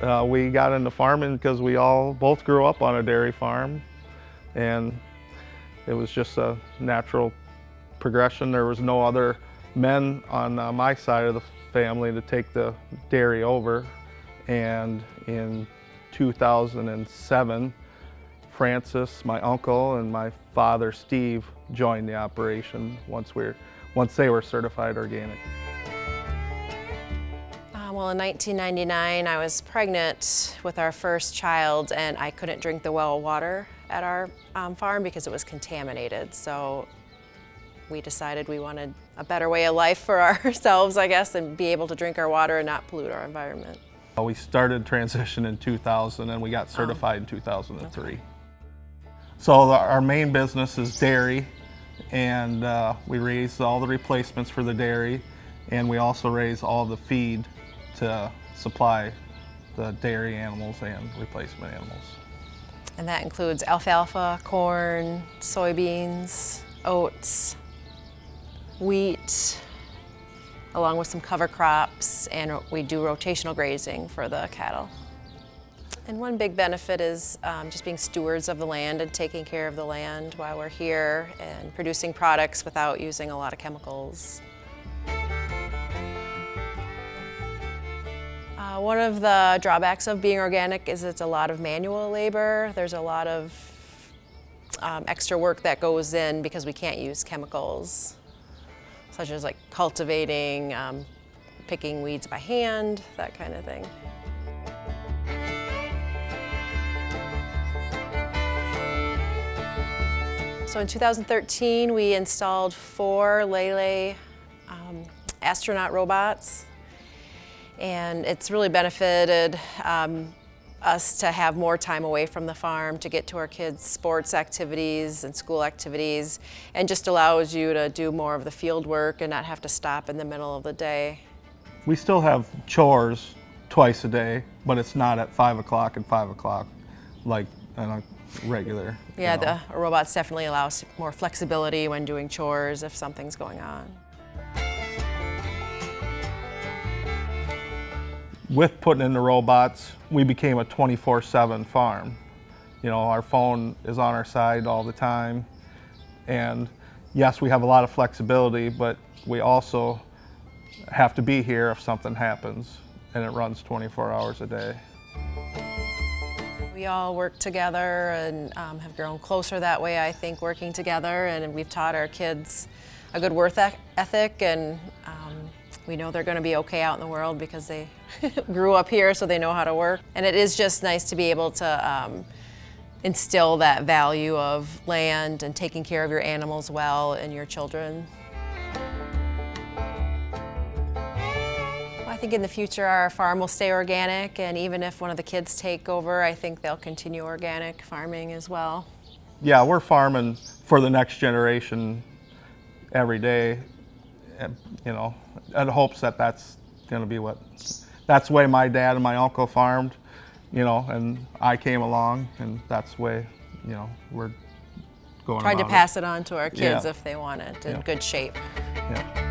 We got into farming because we both grew up on a dairy farm, and it was just a natural progression. There was no other men on my side of the family to take the dairy over, and in 2007, Francis, my uncle, and my father, Steve, joined the operation once they were certified organic. Well, in 1999, I was pregnant with our first child, and I couldn't drink the well water at our farm because it was contaminated. So we decided we wanted a better way of life for ourselves, I guess, and be able to drink our water and not pollute our environment. We started transition in 2000, and we got certified in 2003. Okay. So our main business is dairy, and we raise all the replacements for the dairy, and we also raise all the feed to supply the dairy animals and replacement animals. And that includes alfalfa, corn, soybeans, oats, wheat, along with some cover crops, and we do rotational grazing for the cattle. And one big benefit is just being stewards of the land and taking care of the land while we're here and producing products without using a lot of chemicals. One of the drawbacks of being organic is it's a lot of manual labor. There's a lot of extra work that goes in because we can't use chemicals, such as like cultivating, picking weeds by hand, that kind of thing. So in 2013, we installed 4 Lele astronaut robots, and it's really benefited us to have more time away from the farm, to get to our kids' sports activities and school activities, and just allows you to do more of the field work and not have to stop in the middle of the day. We still have chores twice a day, but it's not at 5 o'clock and 5 o'clock like on a regular. Yeah, the robots definitely allow us more flexibility when doing chores if something's going on. With putting in the robots, we became a 24/7 farm. Our phone is on our side all the time. And yes, we have a lot of flexibility, but we also have to be here if something happens, and it runs 24 hours a day. We all work together and have grown closer that way, I think, working together. And we've taught our kids a good work ethic, and we know they're going to be okay out in the world because they grew up here, so they know how to work. And it is just nice to be able to instill that value of land and taking care of your animals well in your children. I think in the future our farm will stay organic, and even if one of the kids take over, I think they'll continue organic farming as well. Yeah, we're farming for the next generation every day, in hopes that that's going to be that's the way my dad and my uncle farmed, and I came along, and that's the way, we're going. Tried to pass it on to our kids if they want it in good shape. Yeah.